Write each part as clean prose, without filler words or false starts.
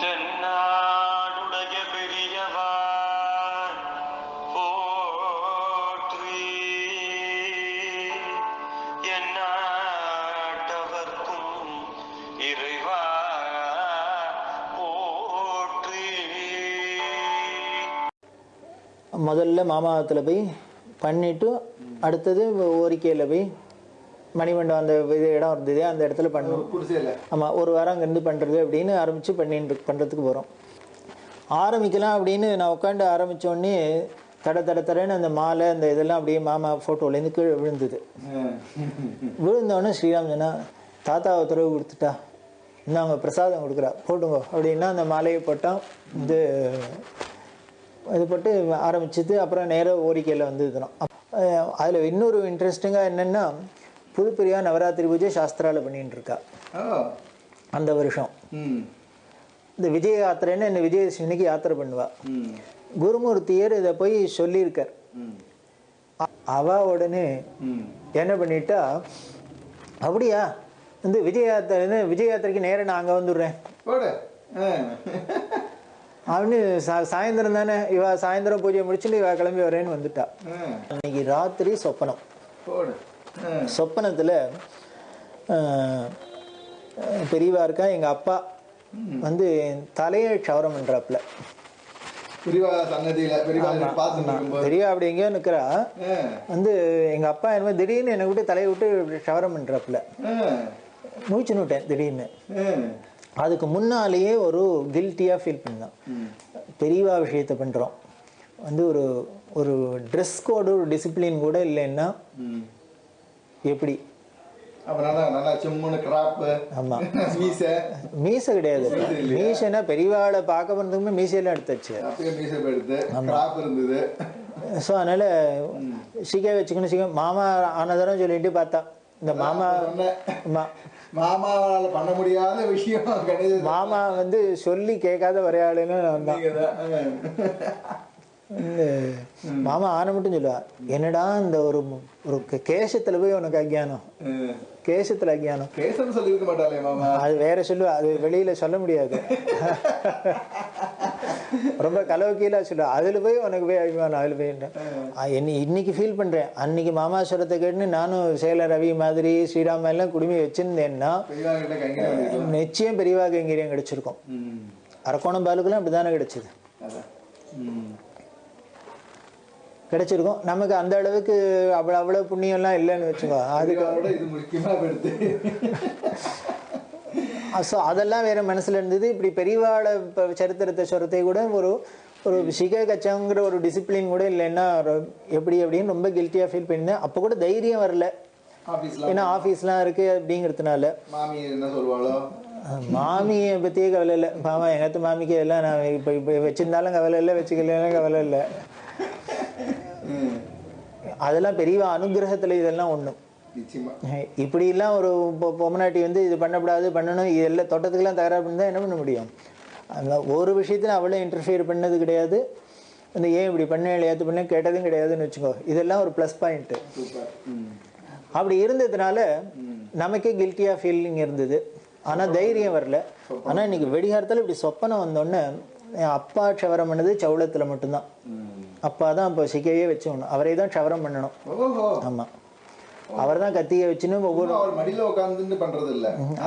தென்னாடுடைய பெரியவர் போற்றி, எந்நாட்டவர்க்கும் இறைவா போற்றி. முதல்ல மாமாவத்தில் போய் பண்ணிவிட்டு அடுத்தது ஓரிக்கையில் போய் மணிமண்டபம் அந்த இடம் இருந்தது, அந்த இடத்துல பண்ணணும். ஆமாம், ஒரு வாரம் அங்கேருந்து பண்ணுறது அப்படின்னு ஆரம்பித்து பண்ணுறதுக்கு போகிறோம். ஆரம்பிக்கலாம் அப்படின்னு நான் உட்காந்து ஆரம்பித்தோடனே தடன்னு அந்த மாலை அந்த இதெல்லாம் அப்படியே மாமா ஃபோட்டோலேருந்து கீழே விழுந்தது. விழுந்தோடனே ஸ்ரீராம் சொன்னா, தாத்தாவை உத்தரவு கொடுத்துட்டா, இன்னும் அவங்க பிரசாதம் கொடுக்குறா, போட்டுங்க அப்படின்னா அந்த மாலையை போட்டால் இது போட்டு ஆரம்பிச்சது. அப்புறம் நேராக ஓரிக்கையில் வந்துதுனோம். அதில் இன்னொரு இன்ட்ரெஸ்டிங்காக என்னென்னா, புதுப்பிரியா நவராத்திரி பூஜை சாஸ்திராவில் பண்ணிட்டு இருக்கா அந்த வருஷம். இந்த விஜய யாத்திரைன்னு என்ன விஜயதசமிக்கு யாத்திரை பண்ணுவா. குருமூர்த்தியர் இதை போய் சொல்லியிருக்கார். அவ உடனே என்ன பண்ணிட்டா, அப்படியா வந்து விஜய யாத்திரைக்கு நேரம் நான் அங்கே வந்துடுறேன் அப்படின்னு சாயந்தரம் தானே இவ சாயந்தரம் பூஜையை முடிச்சுட்டு இவ கிளம்பி வரேன்னு வந்துட்டா. அன்னைக்கு ராத்திரி சொப்பனத்தில் பெரியவா இருக்கா, எங்கள் அப்பா வந்து தலையை க்ஷவரம் பண்ணுறாப்புல. பெரியவா அப்படி எங்கேயோ நிற்கிறா, வந்து எங்கள் அப்பா என்ன திடீர்னு என்னை விட்டு தலையை விட்டு க்ஷவரம் பண்ணுறாப்புல. மூச்சு நூட்டேன் திடீர்னு. அதுக்கு முன்னாலேயே ஒரு கில்ட்டியாக ஃபீல் பண்ணோம். பெரியவா விஷயத்தை பண்ணுறோம் வந்து ஒரு ட்ரெஸ் கோடு ஒரு டிசிப்ளின் கூட இல்லைன்னா எப்படி? மீசை கிடையாது. மீசைனா பெரியவாளை பார்க்க போனதுக்குமே மீசையெல்லாம் எடுத்தாச்சு. ஸோ அதனால சிக்கை வச்சுக்கணும். மாமா ஆனதரம் சொல்லிட்டு பார்த்தா, இந்த மாமாவால பண்ண முடியாத விஷயம் கிடையாது. மாமா வந்து சொல்லி கேட்காத வரையாளுன்னு மாமா ஆன மட்டும் சொல்லுவா, என்னடா இந்த ஒரு கேசத்துல போய் உனக்கு அஜ்ஞானம், கேசத்துல அஜ்ஞானம். கேசம் சொல்லிருக்க மாட்டாளே மாமா, அது வேற சொல்லுவா, அது வெளியில சொல்ல முடியாது. ரொம்ப கலவக்கீலா சொல்லுவா, அதுல போய் உனக்கு போய் அபிமானம், அதுல போய் இன்னைக்கு ஃபீல் பண்றேன். அன்னைக்கு மாமாஸ்வரத்தை கேட்டுன்னு நானும் சேல ரவி மாதிரி ஸ்ரீராம எல்லாம் குடுமி வச்சிருந்தேன்னா நிச்சயம் பெரியவா கைங்கரியம் கிடைச்சிருக்கும். அரக்கோணம் பாலுக்கெல்லாம் அப்படித்தானே கிடைச்சது, கிடைச்சிருக்கும். நமக்கு அந்த அளவுக்கு அவ்வளவு புண்ணியம்லாம் இல்லைன்னு வச்சுக்கோ. அதுக்கு ஸோ அதெல்லாம் வேற மனசுல இருந்தது. இப்படி பெரியவாழ சரித்திரத்தை சொல்றதை கூட ஒரு சிகை கச்சங்கிற ஒரு டிசிப்ளின் கூட இல்லைன்னா எப்படி அப்படின்னு ரொம்ப கில்ட்டியா ஃபீல் பண்ணியிருந்தேன். அப்போ கூட தைரியம் வரல, ஏன்னா ஆஃபீஸ்லாம் இருக்கு அப்படிங்கிறதுனால. மாமியை பற்றியே கவலை இல்லை. பாவா எங்கத்து மாமிக்கு எல்லாம் நான் இப்போ வச்சிருந்தாலும் கவலை இல்லை, வச்சுக்கலாம் கவலை இல்லை. அதெல்லாம் பெரிய அனுகிரகத்துல இதெல்லாம் ஒண்ணும். இப்படி எல்லாம் ஒரு பொம்மநாட்டி வந்து இது பண்ணக்கூடாது பண்ணணும், இதெல்லாம் தோட்டத்துக்கெல்லாம் தகராறு பண்ணா என்ன பண்ண முடியும்? ஒரு விஷயத்துல அவளே இன்டர்ஃபியர் பண்ணது கிடையாது. அந்த ஏன் இப்படி பண்ண ஏத்து பண்ண கேட்டதும் கிடையாதுன்னு வச்சுக்கோ. இதெல்லாம் ஒரு ப்ளஸ் பாயிண்ட். அப்படி இருந்ததுனால நமக்கே கில்ட்டியா ஃபீலிங் இருந்தது, ஆனா தைரியம் வரல. ஆனா இன்னைக்கு வெடிகாரத்துல இப்படி சொப்பனம் வந்தோடனே, என் அப்பா க்ஷவரம் பண்ணது சவுளத்துல மட்டும்தான். அப்பா தான் இப்போ சிக்கையே வச்சுக்கணும், அவரே தான் க்ஷவரம் பண்ணணும். ஆமா, அவர் தான் கத்தியை வச்சுன்னு ஒவ்வொரு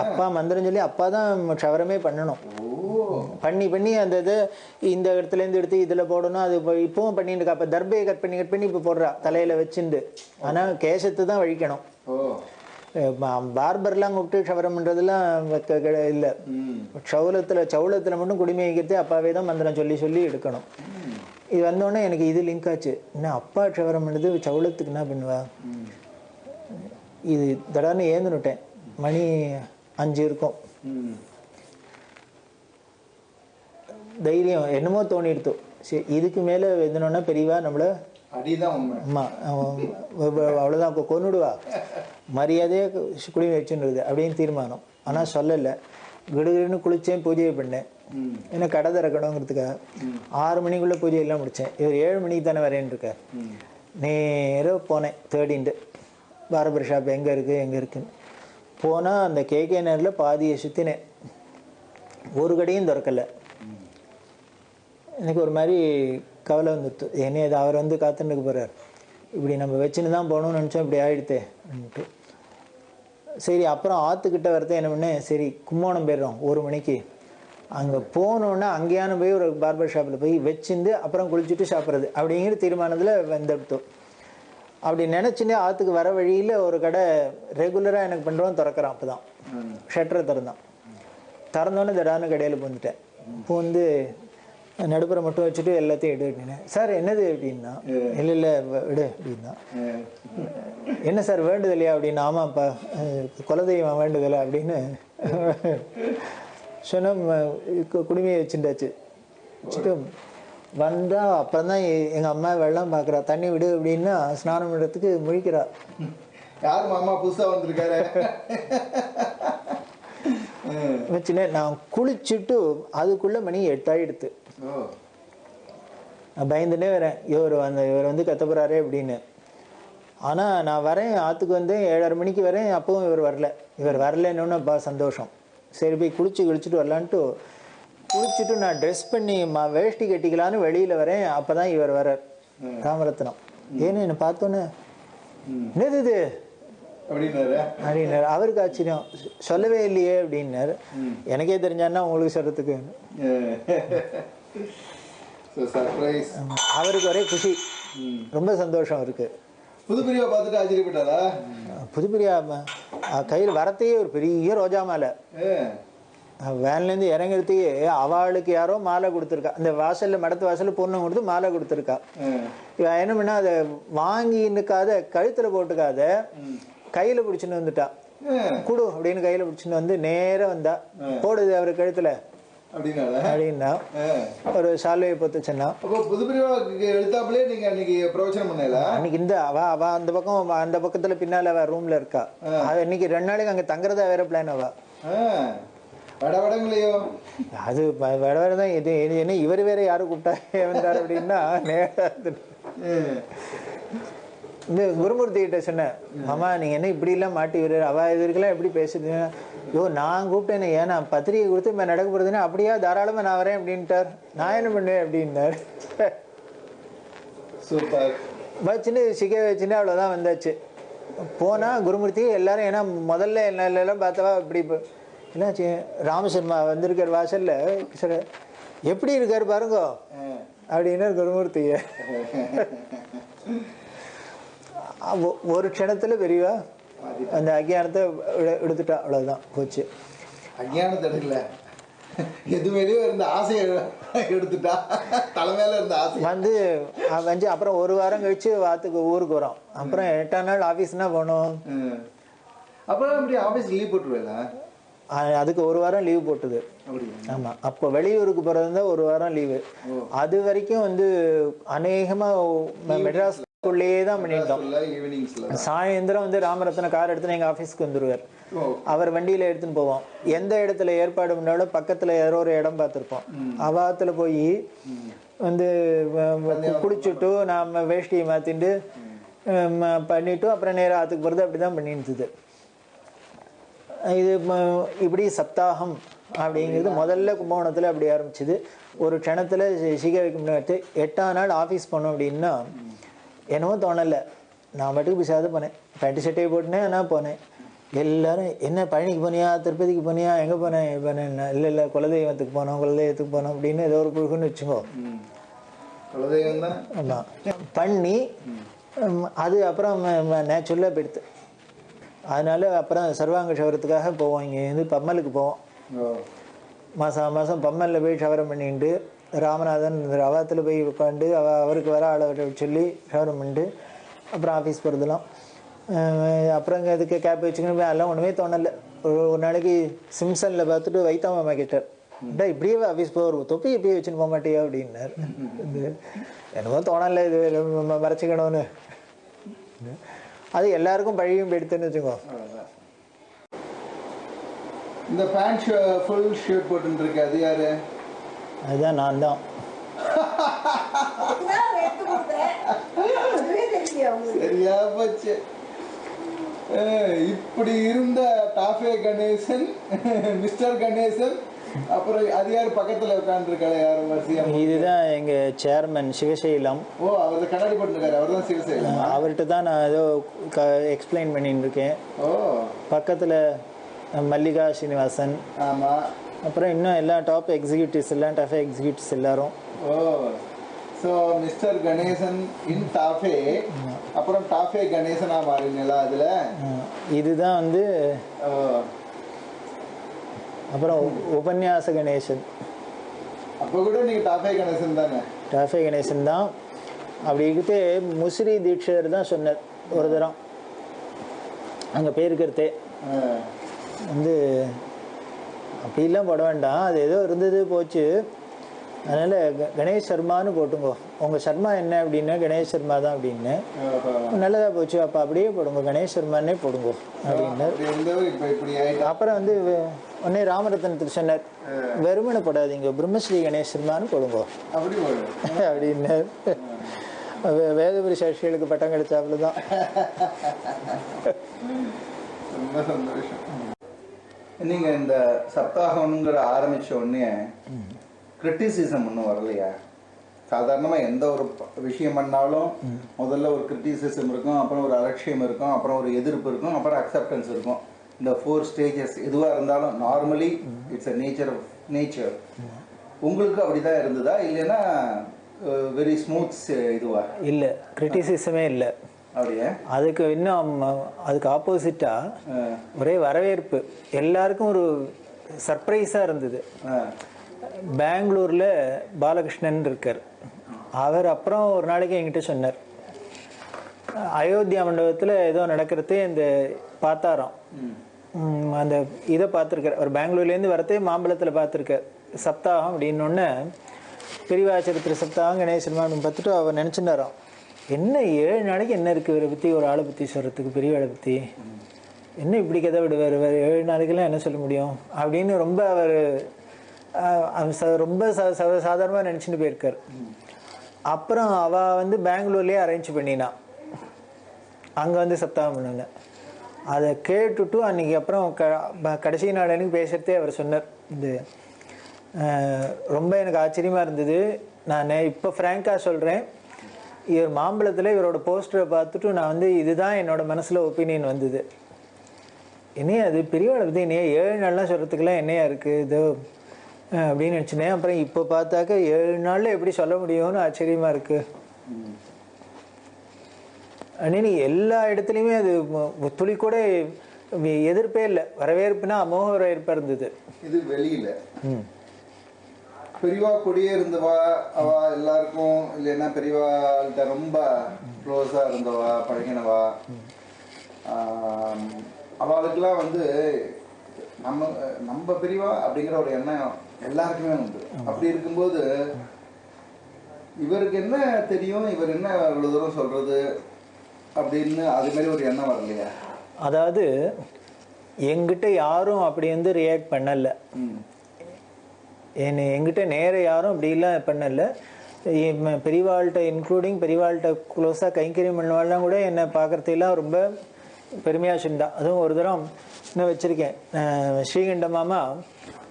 அப்பா மந்திரம் சொல்லி அப்பா தான் க்ஷவரமே பண்ணணும். பண்ணி அந்த இது இந்த இடத்துல இருந்து எடுத்து இதுல போடணும். அது இப்பவும் பண்ணிட்டு இருக்கா. அப்ப தர்பையை கட் பண்ணி இப்ப போடுறா தலையில வச்சுண்டு. ஆனா கேசத்து தான் வழிக்கணும். பார்பர்லாம் கூப்பிட்டு க்ஷவரம் பண்றதுலாம் இல்ல. சவுளத்துல மட்டும் குடிமை வைக்கிறதே அப்பாவே தான் மந்திரம் சொல்லி எடுக்கணும். இது வந்தோடனே எனக்கு இது லிங்க் ஆச்சு. என்ன அப்பா க்ஷவரம் பண்ணுறது சவுளத்துக்கு என்ன பண்ணுவா? இது தடான்னு ஏந்துனுட்டேன். மணி 5 இருக்கும். தைரியம் என்னமோ தோணிடுத்தோம். சரி, இதுக்கு மேலே எதுனோன்னா பெரியவா நம்மள அவ்வளோதான் கொன்னுடுவா, மரியாதையே குடிமை வச்சுன்றது அப்படின்னு தீர்மானம். ஆனால் சொல்லலை. கிடுகிடுன்னு குளிச்சேன், பூஜையை பண்ணேன். ஏன்னா கடை திறக்கணுங்கிறதுக்காக 6 மணிக்குள்ளே பூஜையெல்லாம் முடித்தேன். இவர் 7 மணிக்கு தானே வரேன்னு இருக்கார். நேராக போனேன் தேடிண்டு, பார்பர் ஷாப் எங்கே இருக்குன்னு போனால் அந்த கேகே நேரில் பாதியை சுற்றினேன். ஒரு கடையும் திறக்கலை. எனக்கு ஒரு மாதிரி கவலை வந்துடுது. என்ன இது அவர் வந்து காத்துன்னு போகிறார், இப்படி நம்ம வச்சுன்னு தான் போகணும்னு நினச்சோம், இப்படி ஆகிடுத்தேன்ட்டு. சரி அப்புறம் ஆற்றுக்கிட்ட வரதே என்ன பண்ணேன், சரி கும்போணம் போயிடுறோம் 1 மணிக்கு. அங்கே போனோன்னா அங்கேயான போய் ஒரு பார்பர் ஷாப்பில் போய் வச்சுருந்து அப்புறம் குளிச்சுட்டு சாப்பிட்றது அப்படிங்கிற தீர்மானத்தில் வந்துடுத்தோம். அப்படி நினச்சின்னு ஆற்றுக்கு வர வழியில் ஒரு கடை ரெகுலராக எனக்கு பண்ணுறோம் திறக்கிறான். அப்போ தான் ஷட்டரை திறந்தோன்னே தடான்னு கடையில் பூந்துட்டேன். பூந்து நடுப்புற மட்டும் வச்சுட்டு எல்லாத்தையும் எடு அப்படின்னேன். சார் என்னது அப்படின்னா, இல்லை இல்லை விடு அப்படின்னா. என்ன சார் வேண்டுதலையா அப்படின்னா, ஆமாப்பா குலதெய்வம் வேண்டுதலை அப்படின்னு சொன்ன குடுமையை வச்சுட்டாச்சு. வச்சுட்டு வந்தால் அப்புறம் தான் எங்கள் அம்மா வெள்ளம் பார்க்குறா. தண்ணி விடு அப்படின்னா ஸ்நானம் பண்ணுறதுக்கு முழிக்கிறா. யார் மாமா புதுசாக வந்திருக்காரு வச்சுனே நான் குளிச்சுட்டு அதுக்குள்ளே மணி 8 ஆகிடுது. நான் பயந்துட்டே வரேன், இவர் வந்து கத்த போகிறாரே அப்படின்னு. ஆனால் நான் வரேன், ஆற்றுக்கு வந்து 7:30 மணிக்கு வரேன், அப்பவும் இவர் வரல. இவர் வரலன்னு அப்பா சந்தோஷம். சரி போய் குளிச்சுட்டு வரலான்ட்டு குளிச்சுட்டு நான் ட்ரெஸ் பண்ணி வேஷ்டி கட்டிக்கலான்னு வெளியில் வரேன். அப்போ தான் இவர் வர்றார், ராமரத்னம். ஏன்னு என்னை பார்த்தோன்னே என்னது இது அப்படின்னாரு. அவருக்கு ஆச்சரியம், சொல்லவே இல்லையே அப்படின்னாரு. எனக்கே தெரிஞ்சான்னா உங்களுக்கு சொல்கிறதுக்கு. அவருக்கு ஒரே குஷி, ரொம்ப சந்தோஷம் அவருக்கு. புதுப்பிரியா பார்த்துட்டு ஆச்சரியப்பட்டாரா? புதுப்பிரியா கையில் வரத்தையே ஒரு பெரிய ரோஜா மாலை, வேன்லேருந்து இறங்குறதுக்கே அவளுக்கு யாரோ மாலை கொடுத்துருக்கா. அந்த வாசலில் மடத்து வாசலில் பொண்ணு கொடுத்து மாலை கொடுத்துருக்கா. இவன் என்ன பண்ணா, அதை வாங்கி நிற்காத கழுத்தில் போட்டுக்காத கையில் பிடிச்சின்னு வந்துட்டா. குடு அப்படின்னு கையில் பிடிச்சின்னு வந்து நேராக வந்தா. போடுது அவர் கழுத்தில் அப்படின்னா ஒரு சால்வையை பொத்துச்சுன்னா. எழுத்தாப்புலே நீங்க அன்னைக்கு பிரவச்சனம் பண்ணல. அன்னைக்கு இந்த அவ அந்த பக்கம், அந்த பக்கத்துல பின்னால அவ ரூம்ல இருக்கா. இன்னைக்கு 2 நாளைக்கு அங்க தங்குறதா வேற பிளான். அவ வடவடங்களையோ அது வடவடதான். இது என்ன இவர் வேற யாரும் கூப்பிட்டா வந்தார் அப்படின்னா இந்த குருமூர்த்தி கிட்ட சொன்னேன், மாமா நீங்க என்ன இப்படி எல்லாம் மாட்டி விடுற, அவ இதுக்கெல்லாம் எப்படி பேசுது. யோ நான் கூப்பிட்டேன்னு, ஏன்னா பத்திரிகை கொடுத்து இப்போ நடக்க போறதுன்னா அப்படியா தாராளமா நான் வரேன் அப்படின்ட்டார். நான் என்ன பண்ணுவேன் அப்படின்னாரு. சூப்பர். வச்சுன்னு சிக்க வச்சுன்னு அவ்வளோதான் வந்தாச்சு. போனால் குருமூர்த்தி எல்லாரும், ஏன்னா முதல்ல எல்லாம் பார்த்தவா இப்படி என்னாச்சு, ராமசர்மா வந்திருக்கார் வாசல்ல, சார் எப்படி இருக்காரு பாருங்க அப்படின்னு குருமூர்த்திய. ஒரு க்ஷணத்துல பெரியவா அந்த அஜ்ஞானத்தை எடுத்துட்டா. அவ்வளவுதான் போச்சு. அஜ்ஞானத்தை எடுக்கல, எதுமேலேயோ இருந்த ஆசையை எடுத்துட்டா. தலைமையில இருந்த ஆசை வந்து அப்புறம் 1 வாரம் கழிச்சு ஊருக்கு வரோம். அப்புறம் 8ஆம் நாள் ஆபீஸ்னா போனோம். அப்புறம் அப்படி ஆபீஸ் லீவ் போட்டுருவேல. அதுக்கு 1 வாரம் லீவ் போட்டுது. ஆமா, அப்போ வெளியூருக்கு போறது இருந்தா 1 வாரம் லீவு. அது வரைக்கும் வந்து அநேகமா மெட்ராஸ் உள்ளே தான் பண்ணிட்டோம். சாயந்தரம் வந்து ராமரத்ன கார் எடுத்துன்னு எங்க ஆபீஸ்க்கு வந்துருவார். அவர் வண்டியில எடுத்துன்னு போவோம். எந்த இடத்துல ஏற்பாடு பண்ணாலும் பக்கத்துல ஏதோ ஒரு இடம் பார்த்துருப்போம். அவாத்துல போய் வந்து குடிச்சுட்டு நாம வேஷ்டியை மாத்திட்டு பண்ணிட்டு அப்புறம் நேரம் ஆத்துக்கு போறது. அப்படிதான் பண்ணிட்டு இது. இப்படி சப்தாகம் அப்படிங்கிறது முதல்ல கும்பகோணத்துல அப்படி ஆரம்பிச்சுது. ஒரு க்ஷணத்துல சிகாவுக்கு முன்னாடி 8ஆம் நாள் ஆஃபீஸ் போனோம் அப்படின்னா என்னவோ தோணலை. நான் மட்டும் பிசாது போனேன், பேண்ட் ஷர்ட்டை போட்டுனேன். ஆனால் போனேன். எல்லாரும் என்ன பழனிக்கு போனியா, திருப்பதிக்கு போனியா, எங்கே போனேன் இல்லை இல்லை குலதெய்வத்துக்கு போனோம் அப்படின்னு ஏதோ ஒரு புழுகுன்னு வச்சுக்கோ. ஆமாம் பண்ணி அது அப்புறம் நேச்சுரலாக போயிடுது. அதனால அப்புறம் சர்வாங்க ஷவரத்துக்காக போவோம். இங்கேருந்து பம்மலுக்கு போவோம். மாதம் பம்மலில் போய் ஷவரம் பண்ணிட்டு ராமநாதன் ரவாத்தில் போய் உட்காந்து அவருக்கு வர ஆளை சொல்லி ஷவரம் பண்ணிட்டு அப்புறம் ஆஃபீஸ் போகிறதுலாம். அப்புறம் இதுக்கு கேப் வச்சுக்கணும் அதெல்லாம் ஒன்றுமே தோணலை. ஒரு நாளைக்கு சிம்சனில் பார்த்துட்டு வைத்தாமாமா கேட்டார், இப்படியே ஆஃபீஸ் போகிற தொப்பி எப்படியே வச்சுன்னு போக மாட்டியா அப்படின்னார். என்னமோ தோணலை இது மறைச்சிக்கணும்னு. அது எல்லாருக்கும் பழகியும் எடுத்துன்னு வச்சுக்கோ. இந்த பேண்ட் ஃபுல் ஷர்ட் போட்டு இருக்கு, அது யாரு? அதுதான் நான் தான். சரியா போச்சு. இப்படி இருந்த டாஃபே கணேசன், மிஸ்டர் கணேசன் அப்புறம் அது யார் பக்கத்துல உட்காந்துருக்காரு யார் வரிசையா? இதுதான் எங்கள் சேர்மன் சிவசைலம். ஓ, அவர் கண்ணாடி போட்டுருக்காரு, அவர் தான் சிவசைலம். அவர்கிட்ட தான் நான் ஏதோ எக்ஸ்பிளைன் பண்ணிட்டு இருக்கேன். ஓ, பக்கத்தில் மல்லிகா ஸ்ரீனிவாசன். ஆமாம். அப்புறம் இன்னும் எல்லா டாப் எக்ஸிக்யூட்டிவ்ஸ் எல்லாம் டஃப் எக்ஸிக்யூட்டிவ்ஸ் எல்லாரும். ஓ, ஸோ மிஸ்டர் கணேசன் இன் டாஃபே, அப்புறம் டாஃபே கணேசனா மாறினீங்களா அதில்? இதுதான் வந்து அப்புறம் உபன்யாச கணேசன். அப்போ கூட நீங்கள் டாஃபே கணேசன் தானே? டாஃபே கணேசன் தான். அப்படி இருக்கிட்டு முசிறி தீட்சர் தான் சொன்னார் ஒரு தரம் அங்கே போயிருக்கிறதே வந்து அப்படிலாம் போட வேண்டாம், அது ஏதோ இருந்தது போச்சு, அதனால் கணேஷ் சர்மான்னு போட்டுங்கோ, உங்கள் சர்மா என்ன அப்படின்னா கணேஷ் சர்மா தான் அப்படின்னு. நல்லதாக போச்சு, அப்போ அப்படியே போடுங்க கணேஷ் சர்மானே போடுங்க அப்படின்னு. அப்புறம் வந்து உடனே ராமரத்னத்துக்கு சொன்னார், வெறுமனை போடாதீங்க பிரம்மஸ்ரீ கணேஷ் சர்மான்னு போடுங்க அப்படின்னு. வேதபுரி சாட்சிகளுக்கு பட்டம் கிடைச்சாப்புல தான். ரொம்ப சந்தோஷம். நீங்கள் இந்த சப்தாகம்ங்கிற ஆரம்பித்த உடனே கிரிட்டிசிசம் ஒன்றும் வரலையா? சாதாரணமாக எந்த ஒரு விஷயம் பண்ணாலும் முதல்ல ஒரு கிரிட்டிசிசம் இருக்கும், அப்புறம் ஒரு அலட்சியம் இருக்கும், அப்புறம் ஒரு எதிர்ப்பு இருக்கும், அப்புறம் அக்செப்டன்ஸ் இருக்கும். இந்த 4 ஸ்டேஜஸ் எதுவாக இருந்தாலும் நார்மலி இட்ஸ் அ நேச்சர். உங்களுக்கு அப்படி தான் இருந்ததா, இல்லைன்னா வெரி ஸ்மூத் இதுவா? இல்லை, கிரிட்டிசிசமே இல்லை. அப்படியே அதுக்கு இன்னும் அதுக்கு ஆப்போசிட்டாக ஒரே வரவேற்பு. எல்லாருக்கும் ஒரு சர்ப்ரைஸாக இருந்தது. பெங்களூரில் பாலகிருஷ்ணன் இருக்கார், அவர் அப்புறம் ஒரு நாளைக்கு என்கிட்ட சொன்னார், அயோத்தியா மண்டபத்தில் ஏதோ நடக்கிறதே இந்த பார்த்தாராம், அந்த இதை பார்த்துருக்கார். அவர் பெங்களூர்லேருந்து வரத்தே மாம்பழத்தில் பார்த்துருக்கார் சப்தாகம் அப்படின்னொன்னே, பெரியவா சரித்திர சப்தாகம் கணேசன் அப்படின்னு பார்த்துட்டு அவர் நினச்சிட்டாராம், என்ன 7 நாளைக்கு என்ன இருக்குது இவரை பற்றி, ஒரு ஆளை பற்றி சொல்கிறதுக்கு, பெரியவாளை பற்றி என்ன இப்படி கதை விடுவார், வேறு 7 நாளைக்கெல்லாம் என்ன சொல்ல முடியும் அப்படின்னு ரொம்ப அவர் ரொம்ப சாதாரணமாக நினச்சிட்டு போயிருக்கார். அப்புறம் அவள் வந்து பெங்களூர்லேயே அரேஞ்ச் பண்ணினா, அங்கே வந்து சப்தாகம் பண்ணாங்க. அதை கேட்டுட்டு அன்றைக்கி அப்புறம் கடைசி நாள் அன்றைக்கி பேசுகிறதே அவர் சொன்னார், இது ரொம்ப எனக்கு ஆச்சரியமாக இருந்தது, நான் இப்போ ஃப்ராங்காக சொல்கிறேன், இவர் மாம்பழத்தில் இவரோட போஸ்டரை பார்த்துட்டு நான் வந்து இதுதான் என்னோட மனசில் ஒப்பீனியன் வந்தது, என்னையா அது பெரியவாளை பற்றி என்னையா 7 நாள்லாம் சொல்கிறதுக்கெல்லாம் என்னையா இருக்குது இது அப்படின்னு நினச்சினேன். அப்புறம் இப்போ பார்த்தாக்க 7 நாளில் எப்படி சொல்ல முடியும்னு ஆச்சரியமாக இருக்குது அப்படின்னு. எல்லா இடத்துலையுமே அது துளி கூட எதிர்ப்பே இல்லை, வரவேற்புனா அமோக வரவேற்பா இருந்தது. இது வெளியில பெரியவா கூடயே இருந்தவா அவ எல்லாருக்கும், இல்லைன்னா பெரியவாள்கிட்ட ரொம்ப க்ளோஸா இருந்தவா பழகினவா, அவளுக்கெல்லாம் வந்து நம்ம பெரியவா அப்படிங்கிற ஒரு எண்ணம் எல்லாருக்குமே உண்டு. அப்படி இருக்கும்போது இவருக்கு என்ன தெரியும், இவர் என்ன இவ்வளவு தூரம் சொல்றது அப்படின்னு அது மாதிரி ஒரு எண்ணம் வரலையா? அதாவது எங்கிட்ட யாரும் அப்படி வந்து ரியாக்ட் பண்ணல, எங்கிட்ட நேர யாரும் அப்படிலாம் பண்ணல. பெரியவாள்கிட்ட இன்க்ளூடிங் பெரியவாள்கிட்ட க்ளோஸாக கைங்கரியம் பண்ணவாள்லாம் கூட என்னை பார்க்குறதுலாம் ரொம்ப பெருமையாக சொன்னா. அதுவும் ஒரு தரம் இன்னும் வச்சுருக்கேன், ஸ்ரீகண்ட மாமா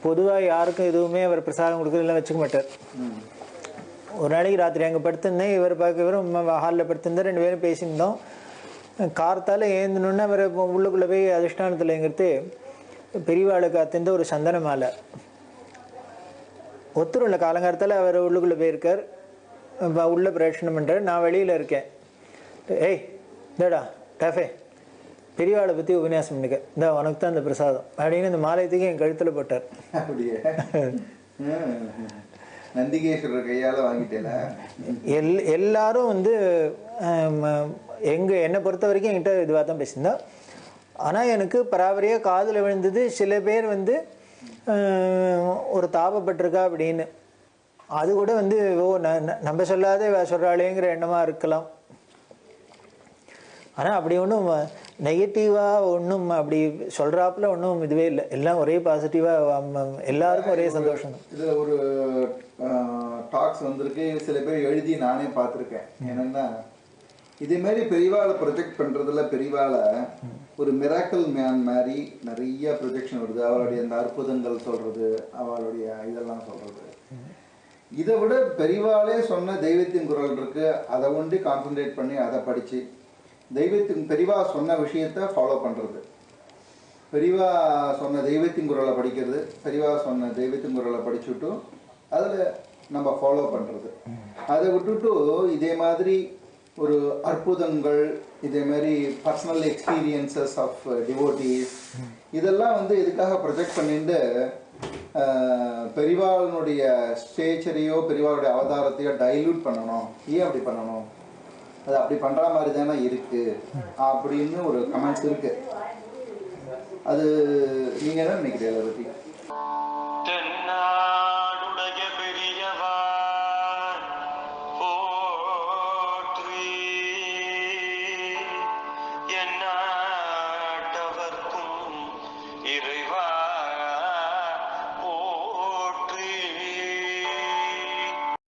பொதுவாக யாருக்கும் எதுவுமே அவர் பிரசாதம் கொடுக்குறதுலாம் வச்சுக்க மாட்டார். ஒரு நாளைக்கு ராத்திரி அங்கே படுத்திருந்தேன், இவர் பார்க்க இவரும் ஹாலில் படுத்திருந்தேன், 2 பேரும் பேசியிருந்தோம். கார்த்தால் ஏந்தணுன்னு அவர் உள்ளுக்குள்ளே போய் அதிஷ்டானத்தில்ங்கிறது பெரியவாளுக்கு அத்திருந்த ஒரு சந்தன மாலை ஒத்துரும் இல்லை. காலங்காலத்தில் அவர் உள்ளுக்குள்ளே போயிருக்கார், உள்ளே பிரேட்சணம் பண்ணுறார், நான் வெளியில் இருக்கேன். ஏய் இந்தடா டஃபே, பெரியவாளை பற்றி உபன்யாசம் பண்ணிக்க, இந்த உனக்கு தான் இந்த பிரசாதம் அப்படின்னு இந்த மாலயத்துக்கு என் கழுத்தில் போட்டார். அப்படியே நந்திகேஸ்வரர் கையால் வாங்கிட்டேல. எல்லாரும் வந்து என்னை பொறுத்த வரைக்கும் என்கிட்ட இதுவாக தான் பேசியிருந்தா. ஆனால் எனக்கு பராபரியாக காதில் விழுந்தது, சில பேர் வந்து ஒரு தாபப்பட்டிருக்கா அப்படின்னு, அது கூட வந்து ஓ நம்ம சொல்லாத சொல்கிறாளேங்கிற எண்ணமாக இருக்கலாம். ஆனால் அப்படி ஒன்றும் நெகட்டிவாக ஒன்றும் அப்படி சொல்கிறாப்புல ஒன்றும் இதுவே இல்லை, எல்லாம் ஒரே பாசிட்டிவாக, எல்லாருக்கும் ஒரே சந்தோஷம். இது ஒரு டாக்ஸ் வந்திருக்கு, சில பேர் எழுதி நானே பார்த்துருக்கேன். என்னென்னா இதே மாதிரி பெரியவாளை ப்ரொஜெக்ட் பண்றதுல பெரியவாளை ஒரு மிராக்கல் மேன் மாதிரி நிறைய ப்ரொஜெக்ஷன் வருது. அவளுடைய அந்த அற்புதங்கள் சொல்றது, அவளுடைய இதெல்லாம் சொல்றது. இதை விட பெரியவாளே சொன்ன தெய்வத்தின் குரல் இருக்கு, அதை ஒண்டி கான்சென்ட்ரேட் பண்ணி அதை படிச்சு பெரியவா சொன்ன விஷயத்த ஃபாலோ பண்றது. பெரியவா சொன்ன தெய்வத்தின் குரலை படிக்கிறது, பெரியவா சொன்ன தெய்வத்தின் குரலை படிச்சுட்டு அதில் நம்ம ஃபாலோ பண்ணுறது. அதை விட்டுட்டு இதே மாதிரி ஒரு அற்புதங்கள், இதே மாதிரி பர்சனல் எக்ஸ்பீரியன்சஸ் ஆஃப் டிவோட்டீஸ் இதெல்லாம் எதுக்காக ப்ரொஜெக்ட் பண்ணிட்டு பெரியவாளுடைய ஸ்டேச்சரையோ பெரியவாளுடைய அவதாரத்தையோ டைல்யூட் பண்ணணும்? ஏன் அப்படி பண்ணணும்? அது அப்படி பண்ணுற மாதிரி தானே இருக்கு அப்படின்னு ஒரு கமெண்ட்ஸ் இருக்கு. அது நீங்கள் என்ன நினைக்கிறீங்க அதை பற்றி?